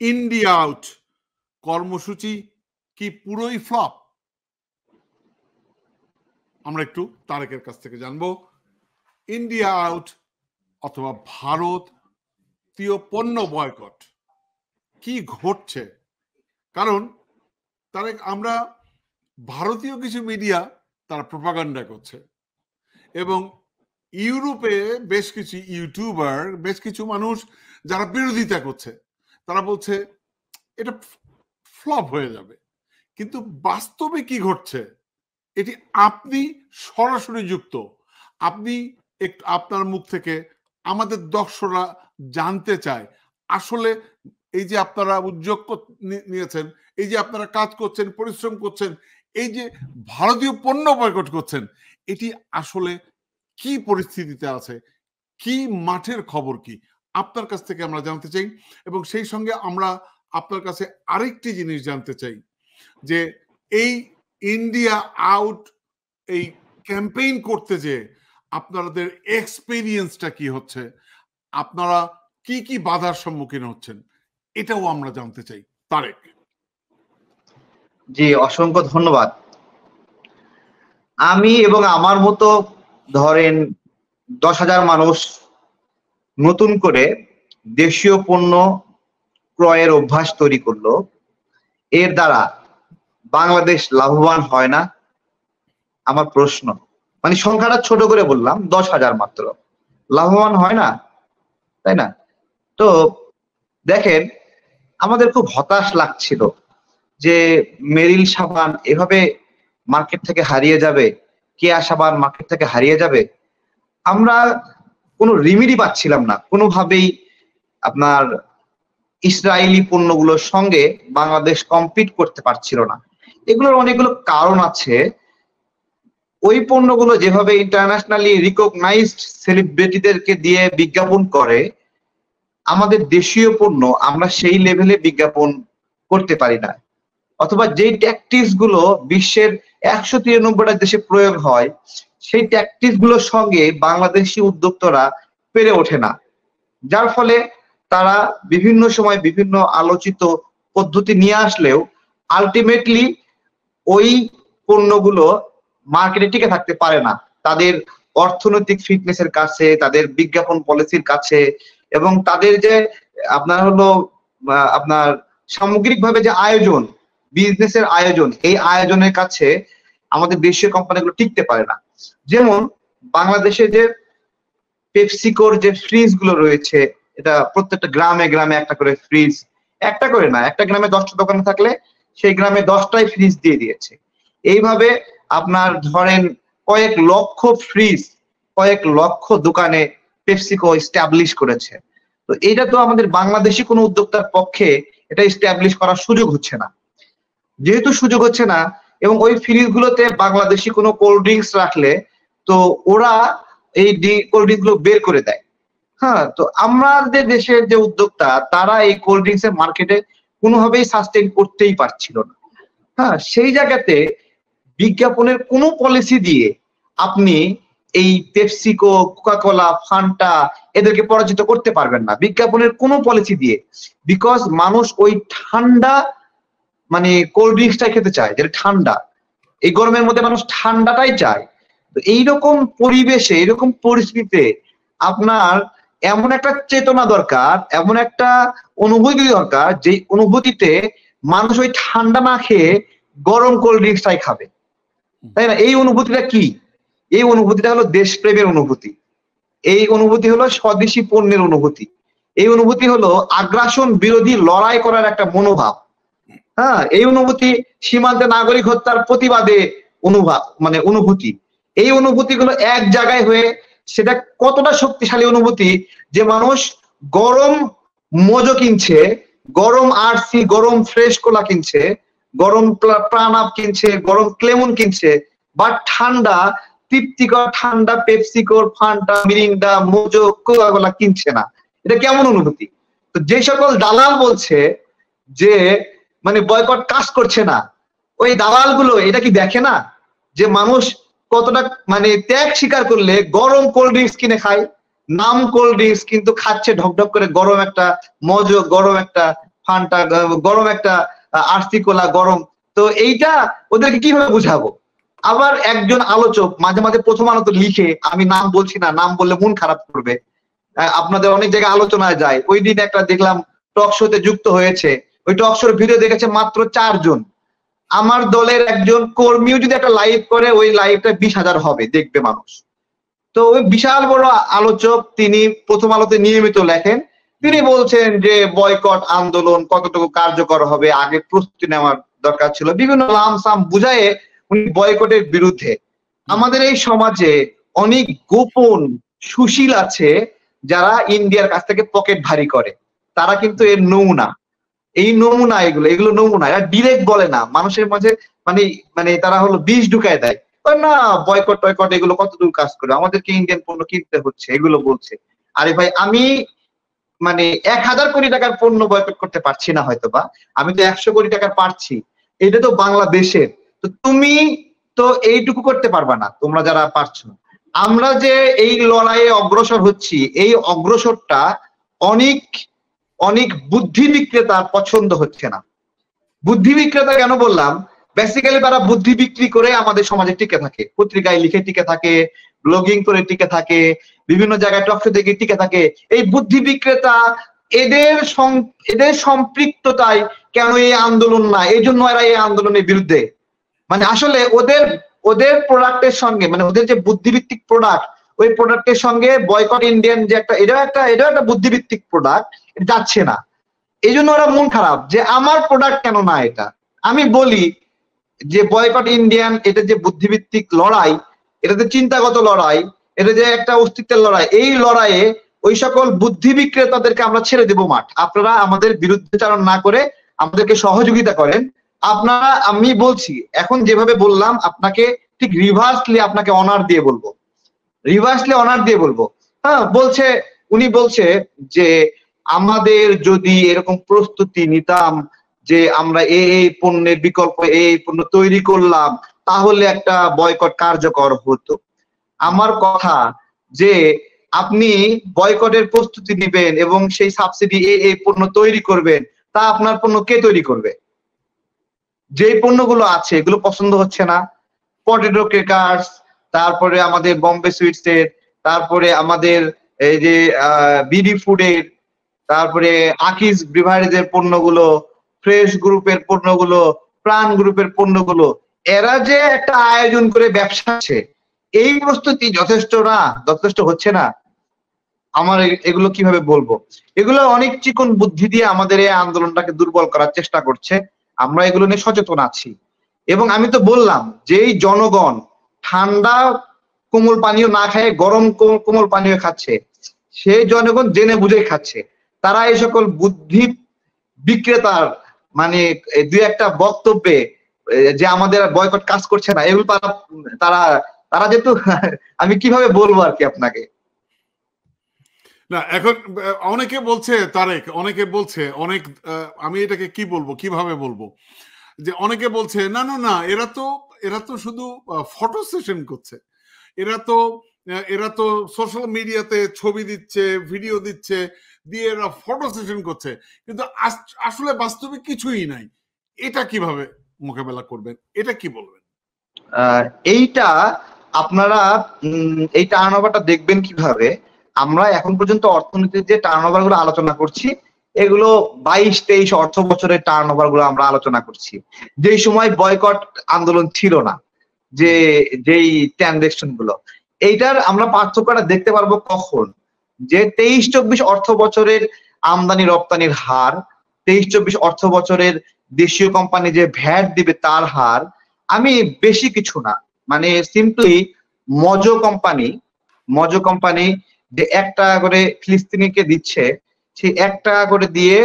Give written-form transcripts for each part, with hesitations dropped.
India out কর্মসূচি কি পুরোই ফ্লপ? আমরা একটু তারেকের কাছ থেকে জানবো। ইন্ডিয়া আউট অথবা ভারতীয় পণ্য বয়কট কি ঘটছে? কারণ তারেক, আমরা ভারতীয় কিছু মিডিয়া তারা প্রপাগান্ডা করছে এবং ইউরোপে বেশ কিছু ইউটিউবার, বেশ কিছু মানুষ যারা বিরোধিতা করছে, তারা বলছে এটা ফ্লপ হয়ে যাবে। কিন্তু বাস্তবে কি ঘটছে এটি আপনি সরাসরি যুক্ত, আপনি একটু আপনার মুখ থেকে আমাদের দর্শকরা জানতে চায় আসলে এই যে আপনারা উদ্যোগ নিয়েছেন, এই যে আপনারা কাজ করছেন, পরিশ্রম করছেন, এই যে ভারতীয় পণ্য বয়কট করছেন, এটি আসলে কি পরিস্থিতিতে আছে, কি মাঠের খবর কি, আপনার কাছ থেকে আমরা জানতে চাই। এবং সেই সঙ্গে আমরা আপনার কাছে আরেকটি জিনিস জানতে চাই যে এই ইন্ডিয়া আউট এই ক্যাম্পেইন করতে যে আপনাদের এক্সপেরিয়েন্সটা কি হচ্ছে, আপনারা কি কি বাধার সম্মুখীন হচ্ছেন, এটাও আমরা জানতে চাই। তারেক। জি, অসংখ্য ধন্যবাদ। আমি এবং আমার মতো ধরেন 10,000 মানুষ নতুন করে দেশীয় পণ্য ক্রয়ের অভ্যাস তৈরি করলো। এর দ্বারা বাংলাদেশ লাভবান হয় না? আমার প্রশ্ন, মানে সংখ্যাটা ছোট করে বললাম, 10,000 মাত্র, লাভবান হয় না, তাই না? তো দেখেন, আমাদের খুব হতাশ লাগছিল যে মেরিল সাবান এভাবে মার্কেট থেকে হারিয়ে যাবে, কেয়া সাবান মার্কেট থেকে হারিয়ে যাবে। আমরা কোনো রিমিডি পাচ্ছিলাম না কোনোভাবেই। আপনার ইসরায়েলি পণ্যগুলোর সঙ্গে বাংলাদেশ কম্পিট করতে পারছিল না। এগুলোর অনেকগুলো কারণ আছে। ওই পণ্যগুলো যেভাবে ইন্টারন্যাশনালি রিকগনাইজড সেলিব্রিটিদেরকে দিয়ে বিজ্ঞাপন করে, আমাদের দেশীয় পণ্য আমরা সেই লেভেলে বিজ্ঞাপন করতে পারি না। অথবা যেই ট্যাকটিক্স গুলো বিশ্বের 193টা দেশে প্রয়োগ হয়, সেই ট্যাকটিক্স গুলোর সঙ্গে বাংলাদেশি উদ্যোক্তারা পেরে ওঠে না। যার ফলে তারা বিভিন্ন সময় বিভিন্ন আলোচিত পদ্ধতি নিয়ে আসলেও আলটিমেটলি ওই পণ্যগুলো মার্কেটে টিকে থাকতে পারে না, তাদের অর্থনৈতিক ফিটনেসের কাছে, তাদের বিজ্ঞাপন পলিসির কাছে, এবং তাদের যে আপনার সামগ্রিকভাবে যে আয়োজন, বিজনেসের আয়োজন, এই আয়োজনের কাছে আমাদের দেশীয় কোম্পানিগুলো টিকতে পারে না। যেমন বাংলাদেশে যে পেপসিকোর যে ফ্রিজ গুলো রয়েছে, এটা প্রত্যেকটা গ্রামে গ্রামে একটা করে ফ্রিজ, একটা করে না, একটা গ্রামে 10টা দোকান থাকলে সেই গ্রামে 10টাই ফ্রিজ দিয়ে দিয়েছে। এইভাবে আপনার ধরেন কয়েক লক্ষ ফ্রিজ কয়েক লক্ষ দোকানে পেপসিকো এস্টাবলিশ করেছে। তো এটা তো আমাদের বাংলাদেশি কোনো উদ্যোক্তার পক্ষে এটা এস্টাবলিশ করার সুযোগ হচ্ছে না। যেহেতু সুযোগ হচ্ছে না, এবং ওই ফ্রিজ গুলোতে বাংলাদেশি কোনো কোল্ড ড্রিঙ্কস রাখলে তো ওরা এই কোল্ড ড্রিঙ্কস গুলো বের করে দেয়। হ্যাঁ, তো আমাদের দেশের যে উদ্যোক্তা, তারা এই কোল্ড ড্রিঙ্কস এর মার্কেটে কোনোভাবেই সাস্টেইন করতেই পারছিল না। হ্যাঁ, সেই জায়গাতে বিজ্ঞাপনের কোনো পলিসি দিয়ে আপনি এই পেপসিকো, কোকাকোলা, ফান্টা এদেরকে পরাজিত করতে পারবেন না বিজ্ঞাপনের কোনো পলিসি দিয়ে। বিকজ মানুষ ওই ঠান্ডা মানে কোল্ড ড্রিঙ্কসটাই খেতে চায়, যেটা ঠান্ডা। এই গরমের মধ্যে মানুষ ঠান্ডাটাই চায়। তো এইরকম পরিবেশে, এরকম পরিস্থিতিতে আপনার এমন একটা চেতনা দরকার, এমন একটা অনুভূতি দরকার, যে অনুভূতিতে মানুষ ওই ঠান্ডা না খেয়ে গরম কোল্ড ড্রিঙ্কসটাই খাবে, তাই না? এই অনুভূতিটা কি? এই অনুভূতিটা হলো দেশপ্রেমের অনুভূতি। এই অনুভূতি হলো স্বদেশী পণ্যের অনুভূতি। এই অনুভূতি হলো আগ্রাসন বিরোধী লড়াই করার একটা মনোভাব। হ্যাঁ, এই অনুভূতি সীমান্তে নাগরিক হত্যার প্রতিবাদে অনুভূতি। এই অনুভূতিগুলো এক জায়গায় হয়ে সেটা কতটা শক্তিশালী অনুভূতি যে মানুষ গরম মোজো কিনছে, গরম আরসি, গরম ফ্রেশ কোলা কিনছে, গরম প্রাণ আপ কিনছে, গরম ক্লেমন কিনছে, বাট ঠান্ডা তৃপ্তিকর ঠান্ডা পেপসিকোর, ফান্টা, মিরিন্ডা, মোজো, কোকাকোলা কিনছে না। এটা কেমন অনুভূতি? তো যে সকল দালাল বলছে যে মানে বয়কট কাজ করছে না, ওই দালালগুলো এটা কি দেখে না যে মানুষ কতটা মানে ত্যাগ স্বীকার করলে গরম কোল্ড ড্রিঙ্কস কিনে খায়? নাম কোল্ড ড্রিঙ্কস, কিন্তু খাচ্ছে ঢকঢক করে গরম একটা মজো, গরম একটা ফান্টা গরম একটা আরসিকোলা গরম, তো এইটা ওদেরকে কিভাবে বুঝাবো? আবার একজন আলোচক মাঝে মাঝে প্রথম আলো তো লিখে, আমি নাম বলছি না, নাম বললে মন খারাপ করবে, আপনাদের অনেক জায়গায় আলোচনায় যায়, ওই দিন একটা দেখলাম টক শোতে যুক্ত হয়েছে, ওই টক শোর ভিডিও দেখেছে মাত্র 4 জন। আমার দলের একজন কর্মীও যদি একটা লাইভ করে, ওই লাইভটা 20,000 হবে দেখবে মানুষ। তো ওই বিশাল বড় আলোচক, তিনি প্রথম আলোতে নিয়মিত লেখেন, তিনি বলছেন যে বয়কট আন্দোলন কতটুকু কার্যকর হবে, আগে প্রস্তুতি নেওয়ার দরকার ছিল, বিভিন্ন লামসাম বুঝায়ে উনি বয়কটের বিরুদ্ধে। আমাদের এই সমাজে অনেক গোপন সুশীল আছে যারা ইন্ডিয়ার কাছ থেকে পকেট ভারী করে, তারা কিন্তু এর নমুনা, এই নমুনা, এগুলো নমুনা, এরা ডিরেক্ট বলে না মানুষের মাঝে, মানে মানে তারা হলো বিষ ঢুকায় দেয়, না বয়কট টয়কট এগুলো কতদূর কাজ করে, আমাদেরকে ইন্ডিয়ান পণ্য কিনতে হচ্ছে, এগুলো বলছে। আরে ভাই, আমি মানে 1000 কোটি টাকার পণ্য বয়কট করতে পারছি না হয়তোবা, আমি তো 100 কোটি টাকার পারছি, এটা তো বাংলাদেশের, তো তুমি তো এইটুকু করতে পারবা না তোমরা যারা পারছো। আমরা যে এই লড়াইয়ে অগ্রসর হচ্ছি, এই অগ্রসরটা অনেক অনেক বুদ্ধি বিক্রেতার পছন্দ হচ্ছে না। বুদ্ধি বিক্রেতা কেন বললাম, বেসিক্যালি তারা বুদ্ধি বিক্রি করে আমাদের সমাজে টিকে থাকে, পত্রিকায় লিখে টিকে থাকে, ব্লগিং করে টিকে থাকে, বিভিন্ন জায়গায় টক শো থেকে টিকে থাকে। এই বুদ্ধি বিক্রেতা, এদের সম্পৃক্ততায় কেন এই আন্দোলন না, এই জন্য এরা এই আন্দোলনের বিরুদ্ধে। মানে আসলে ওদের প্রোডাক্টের সঙ্গে, মানে ওদের যে বুদ্ধিভিত্তিক প্রোডাক্ট, ওই প্রোডাক্টের সঙ্গে বয়কট ইন্ডিয়ান যে এটাও একটা বুদ্ধিভিত্তিক প্রোডাক্ট, এটা যাচ্ছে না। এই জন্য ওরা মন খারাপ যে আমার প্রোডাক্ট কেন না এটা। আমি বলি যে বয়কট ইন্ডিয়ান, এটা যে বুদ্ধিভিত্তিক লড়াই, এটা যে চিন্তাগত লড়াই, এটা যে একটা অস্তিত্বের লড়াই, এই লড়াইয়ে ওই সকল বুদ্ধি বিক্রেতাদেরকে আমরা ছেড়ে দেব মাঠ। আপনারা আমাদের বিরুদ্ধাচরণ না করে আমাদেরকে সহযোগিতা করেন। আপনারা, আমি বলছি এখন যেভাবে বললাম আপনাকে, ঠিক রিভার্সলি আপনাকে অনার দিয়ে বলবো, হ্যাঁ উনি বলছে যে আমাদের যদি এরকম প্রস্তুতি নিতাম যে আমরা এই পণ্যের বিকল্প এই পণ্য তৈরি করলাম, তাহলে একটা বয়কট কার্যকর হতো। আমার কথা যে আপনি বয়কটের প্রস্তুতি নিবেন এবং সেই সাবসিডি এই পণ্য তৈরি করবেন, তা আপনার পণ্য কে তৈরি করবে? যে পণ্যগুলো আছে এগুলো পছন্দ হচ্ছে না, পটেটো ক্রেকার্স, তারপরে আমাদের বম্বে সুইটসের, তারপরে আমাদের এই যে বিডি ফুডের, তারপরে আকিজ ব্রিভারেজের পণ্যগুলো, ফ্রেশ গ্রুপের পণ্যগুলো, প্রাণ গ্রুপের পণ্যগুলো, এরা যে একটা আয়োজন করে ব্যবসা আছে, এই প্রস্তুতি যথেষ্ট হচ্ছে না। আমার এগুলো কিভাবে বলবো, এগুলো অনেক চিকন বুদ্ধি দিয়ে আমাদের এই আন্দোলনটাকে দুর্বল করার চেষ্টা করছে। আমরা এগুলো নিয়ে সচেতন আছি, এবং আমি তো বললাম যে এই জনগণ ঠান্ডা কোমল পানীয় না খায় গরম কোমল পানীয় খাচ্ছে, সেই জনগণ জেনে বুঝে খাচ্ছে। তারা এই সকল বুদ্ধি বিক্রেতার মানে দুই একটা বক্তব্যে যে আমাদের বয়কট কাজ করছে না, এগুলো তারা যেহেতু আমি কিভাবে বলবো আর কি আপনাকে। না, এখন অনেকে বলছে তারেক, অনেকে বলছে আমি এটাকে কিভাবে বলবো, যে অনেকে বলছে না না না, এরা তো শুধু ফটো সেশন করছে, এরা তো সোশ্যাল মিডিয়াতে ছবি দিচ্ছে, ভিডিও দিচ্ছে, দিয়ে এরা ফটো সেশন করছে, কিন্তু আসলে বাস্তবে কিছুই নাই। এটা কিভাবে মোকাবেলা করবেন, এটা কি বলবেন? এইটা আপনারা এই টার্নওভারটা দেখবেন কিভাবে। আমরা এখন পর্যন্ত অর্থনীতির যে টার্নওভার গুলো আলোচনা করছি, এগুলো 22-23 অর্থ বছরের টার্নওভার গুলো আমরা আলোচনা করছি, যেই সময় বয়কট আন্দোলন ছিল না, যেই ট্রানজাকশন গুলো, এইটার আমরা পার্থক্যটা দেখতে পারবো কখন, যে 23-24 অর্থ বছরের আমদানি রপ্তানির হার, 23-24 অর্থ বছরের দেশীয় কোম্পানি যে ভ্যাট দিবে তার হার, আমি বেশি কিছু না, মানে সিম্পলি মজো কোম্পানি যে 1 টাকা করে ফিলিস্তিনিকে দিচ্ছে, সেই 1 টাকা করে দিয়ে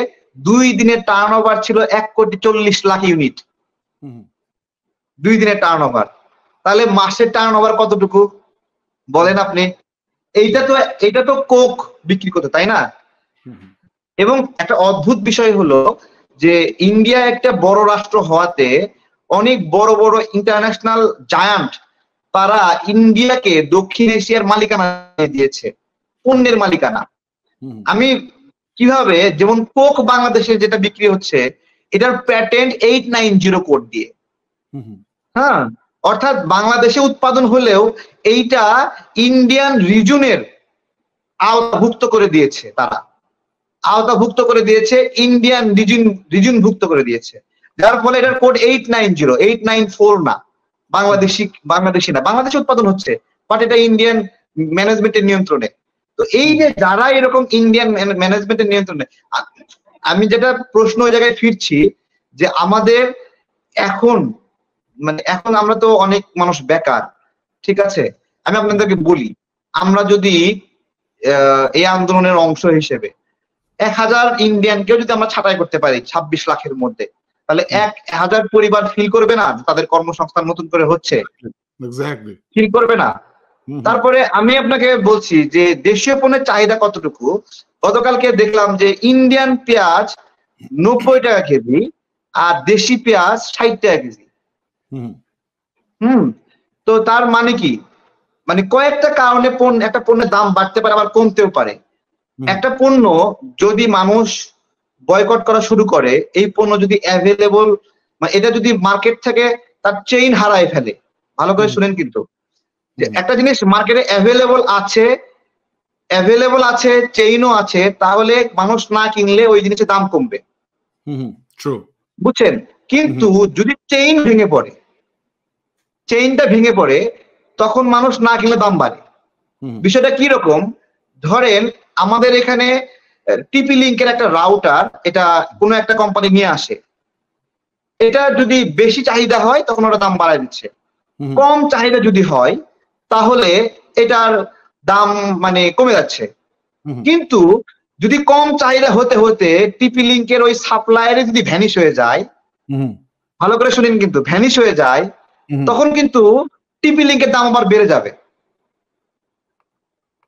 2 দিনের টার্নওভার ছিল 1,40,00,000 ইউনিট, 2 দিনের টার্নওভার। তাহলে মাসের টার্নওভার কতটুকু বলেন আপনি? এইটা তো কোক বিক্রি করতে, তাই না? এবং একটা অদ্ভুত বিষয় হলো যে ইন্ডিয়া একটা বড় রাষ্ট্র হওয়াতে অনেক বড় বড় ইন্টারন্যাশনাল জায়ান্ট তারা ইন্ডিয়াকে দক্ষিণ এশিয়ার মালিকানা দিয়েছে, পণ্যের মালিকানা। আমি কিভাবে, যেমন কোক বাংলাদেশে যেটা বিক্রি হচ্ছে এটার প্যাটেন্ট 890 কোড দিয়ে। হ্যাঁ, অর্থাৎ বাংলাদেশে উৎপাদন হলেও এইটা ইন্ডিয়ান রিজনের আওতাভুক্ত করে দিয়েছে, তারা আওতাভুক্ত করে দিয়েছে, ইন্ডিয়ান রিজনভুক্ত করে দিয়েছে, যার ফলে এটার কোড 890, 894 না, বাংলাদেশি না, বাংলাদেশে উৎপাদন হচ্ছে বাট এটা ইন্ডিয়ান ম্যানেজমেন্টের নিয়ন্ত্রণে। তো এই যে যারা এরকম ইন্ডিয়ান ম্যানেজমেন্টের নিয়ন্ত্রণে, আমি যেটা প্রশ্ন ওই জায়গায় ফিরছি যে আমাদের এখন এখন আমরা তো অনেক মানুষ বেকার, ঠিক আছে, আমি আপনাদেরকে বলি, আমরা যদি এই আন্দোলনের অংশ হিসেবে 1000 ইন্ডিয়ানকেও যদি আমরা ছাঁটাই করতে পারি 26 লাখের মধ্যে, তাহলে 1000 পরিবার ফিল করবে না তাদের কর্মসংস্থান নতুন করে হচ্ছে? ফিল করবে না? তারপরে আমি আপনাকে বলছি যে দেশীয় পণ্যের চাহিদা কতটুকু। গতকালকে দেখলাম যে ইন্ডিয়ান পেঁয়াজ 90 টাকা কেজি আর দেশি পেঁয়াজ 60 টাকা কেজি। তো তার মানে কি, মানে কয়েকটা কারণে একটা পণ্যের দাম বাড়তে পারে আবার কমতেও পারে। একটা পণ্য যদি মানুষ বয়কট করা শুরু করে, এই পণ্য যদি অ্যাভেলেবল, মানে এটা যদি মার্কেট থেকে তার চেইন হারায় ফেলে, ভালো করে শুনেন কিন্তু, যে একটা জিনিস মার্কেটে অ্যাভেলেবল আছে, চেইনও আছে, তাহলে মানুষ না কিনলে ওই জিনিসের দাম কমবে, বুঝছেন? কিন্তু যদি চেইনটা ভেঙে পড়ে তখন মানুষ না কিনলে দাম বাড়ে। বিষয়টা কি রকম, ধরেন আমাদের এখানে টিপি লিংকের একটা রাউটার, এটা কোনো একটা কোম্পানি নিয়ে আসে, এটা যদি বেশি চাহিদা হয় তখন ওটা দাম বাড়ায় দিচ্ছে, কম চাহিদা যদি হয় তাহলে এটার দাম মানে কমে যাচ্ছে। কিন্তু যদি কম চাহিদা হতে হতে টিপি লিংকের ওই সাপ্লায়ারে যদি ভ্যানিশ হয়ে যায়, ভালো করে শুনেন কিন্তু, ভ্যানিশ হয়ে যায়, তখন কিন্তু টিপি লিংকের দাম আবার বেড়ে যাবে।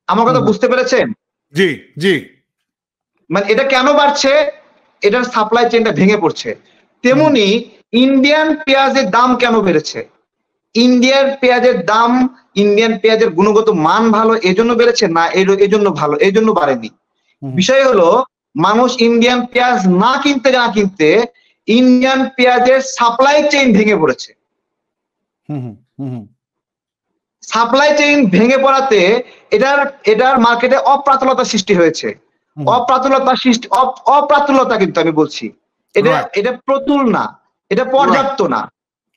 আমার কথা বুঝতে পেরেছেন? জি জি। মানে এটা কেন বাড়ছে, এটার সাপ্লাই চেইনটা ভেঙে পড়ছে। তেমনি ইন্ডিয়ান পেঁয়াজের দাম কেন বেড়েছে, ইন্ডিয়ান পেঁয়াজের গুণগত মান ভালো এজন্য বেড়েছে না এজন্য ভালো এজন্য বাড়েনি। বিষয় হলো মানুষ ইন্ডিয়ান পেঁয়াজ না কিনতে ইন্ডিয়ান পেঁয়াজের সাপ্লাই চেইন ভেঙে পড়েছে। সাপ্লাই চেইন ভেঙে পড়াতে এটার মার্কেটে অপ্রাতুলতা সৃষ্টি হয়েছে। অপ্রাতুলতা কিন্তু আমি বলছি, এটা প্রতুল না, এটা পর্যাপ্ত না।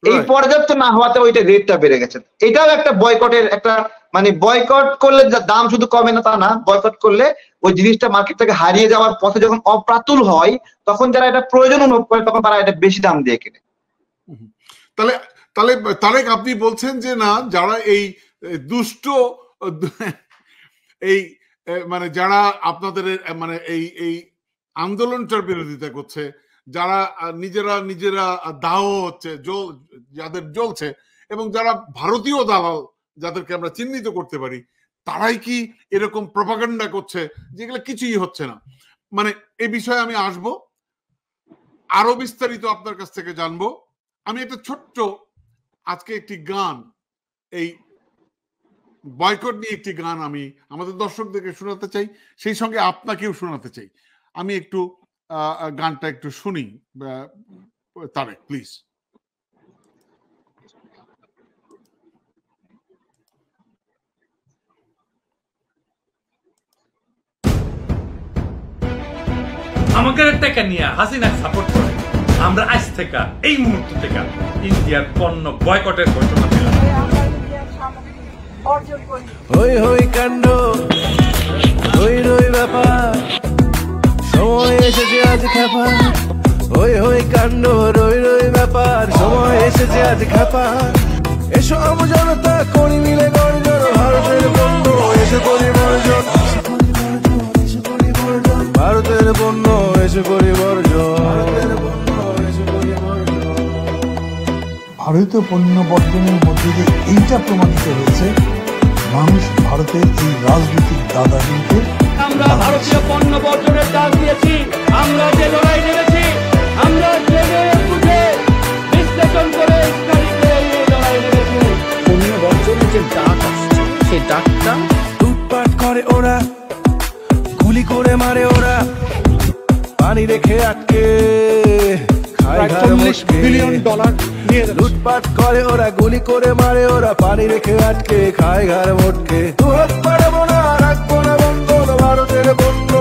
এই পর্যাপ্ত না হওয়াতে ওইটা রেটটা বেড়ে গেছে। এটাও একটা বয়কটের একটা, মানে বয়কট করলে দাম শুধু কমে না তা না, বয়কট করলে ওই জিনিসটা মার্কেট থেকে হারিয়ে যাওয়ার পথে যখন অপ্রাতুল হয় তখন যারা এটা প্রয়োজন অনুভব করে তখন তারা এটা বেশি দাম দিয়ে কেনে। তাহলে তারেক আপনি বলছেন যে না, যারা এই দুষ্ট এই মানে যারা আপনাদের মানে এই আন্দোলনটার বিরোধিতা করছে, যারা নিজেরা দাহ হচ্ছে, যাদের জ্বলছে, এবং যারা ভারতীয় দালাল যাদেরকে আমরা চিহ্নিত করতে পারি, তারাই কি এরকম প্রপাগান্ডা করছে যেগুলো কিছুই হচ্ছে না? মানে এই বিষয়ে আমি আসবো, আরো বিস্তারিত আপনার কাছ থেকে জানবো। আমি একটা ছোট্ট আজকে একটি গান, এই বয়কট নিয়ে একটি গান আমি আমাদের দর্শকদেরকে শোনাতে চাই, সেই সঙ্গে আপনাকেও শোনাতে চাই। আমি একটু গানটা একটু শুনি, তারেক প্লিজ। আমাদের টাকা নিয়ে হাসিনা সাপোর্ট করে আমরা আজ থেকে এই মুহূর্ত থেকে ইন্ডিয়ার পণ্য বয়কটের ঘোষণা দিলাম। হই হই কাণ্ড, হই রই ব্যাপার, সময় এসেছে আজ খেপা। হই হই কাণ্ড, রই রই ব্যাপার, সময় এসেছে আজ খেপা। এসো আমজনতা করি মিলে গর্জন, ভারতের পণ্য এসে করি বর্জন, ভারতের পণ্য এসে করি বর্জন। ভারতীয় পণ্য বর্জনের মধ্যে দিয়ে এইটা প্রমাণিত হয়েছে মানুষ ভারতের এই রাজনৈতিক দাদাগিরিকে। আমরা ভারতীয় পণ্য বর্জনের ডাক দিয়েছি, আমরা যে লড়াই নেমেছি, আমরা জেনে বুঝে বিশ্লেষণ করে লড়াই নেমেছি। পণ্য বর্জনের যে ডাক আসছে, সেই ডাকটা লুটপাট করে ওরা, গুলি করে মারে ওরা, আটকে খায় ঘাড় 40 মোটকে বিলিয়ন ডলার নিয়ে যাচ্ছে। লুটপাট করে ওরা, গুলি করে মারে ওরা, পানি রেখে আটকে খায় ঘাড় মোটকে। দু হাত পারবো না, রাখবো না বন্ধন ভারতের পণ্য,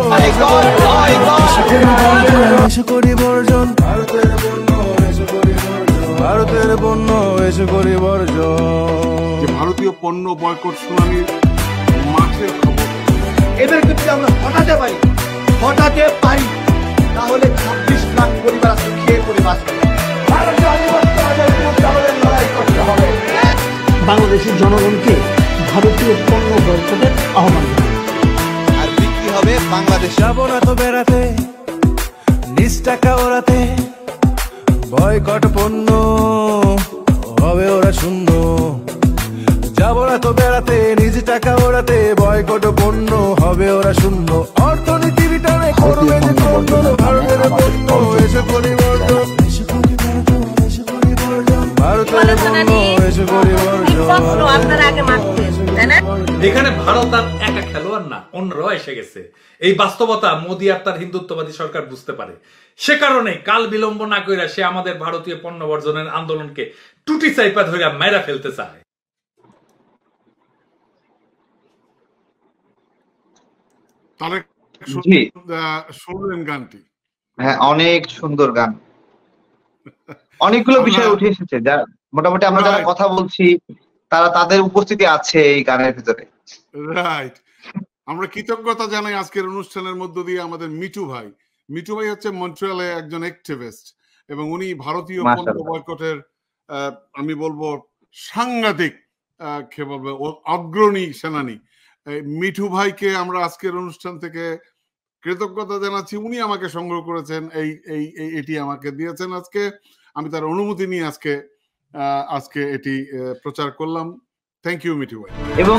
এসে করি বর্জন ভারতের পণ্য, এসে করি বর্জন ভারতের পণ্য, এসে করি বর্জন। যে ভারতীয় পণ্য বয়কট শুনানির মাঠের খবর, এদেরকে যদি আমরা হটাতে পারি তাহলে 26 লাখ পরিবার আজকে খেয়ে পরে বাঁচবে। বাংলাদেশের জনগণকে ভারতীয় পণ্য বয়কটের আহ্বান আর বিক্রি হবে বাংলাদেশ। যাবো না তো বেড়াতে নিজ টাকা ওরাতে, বয়কট পণ্য হবে ওরা শূন্য। যাবো না তো বেড়াতে নিজ টাকা ওরাতে, বয়কট পণ্য হবে ওরা শূন্য। অর্থনীতি রিটার্নে করবে যে পণ্য ভারতের পণ্য, এসে পরিবর্তন, এসে পরিবর্তন, এসে পরিবর্তন ভারতের পণ্য, এসে পরিবর্তন। এখানে ভারত আর একা খেলোয়াড় না, অন্যরাও এসে গেছে। এই বাস্তবতা মোদী আর তার হিন্দুত্ববাদী সরকার বুঝতে পারে। সে কারণে কাল বিলম্ব না কইরা সে আমাদের ভারতীয় পণ্য বর্জনের আন্দোলনকে টুটি চাইপা ধরে মাইরা ফেলতে চায়। তাহলে জি। শুনলেন গানটি? হ্যাঁ, অনেক সুন্দর গান, অনেকগুলো বিষয় উঠে এসেছে যা মোটামুটি আমরা যারা কথা বলছি তারা তাদের উপস্থিতি আছে এই গানের ভিতরে। রাইট। আমরা কৃতজ্ঞতা জানাই আজকের অনুষ্ঠানের মধ্য দিয়ে আমাদের মিঠু ভাই। মিঠু ভাই হচ্ছে মন্ট্রিয়ালে একজন অ্যাক্টিভিস্ট এবং উনি ভারতীয় পণ্য বয়কটের আমি বলবো সাংঘাতিক অগ্রণী সেনানী। মিঠু ভাইকে আমরা আজকের অনুষ্ঠান থেকে কৃতজ্ঞতা জানাচ্ছি। উনি আমাকে সংগ্রহ করেছেন, এটি আমাকে দিয়েছেন আজকে, আমি তার অনুমতি নিয়ে আজকে এটি প্রচার করলাম। থ্যাংক ইউ মিঠু ভাই। এবং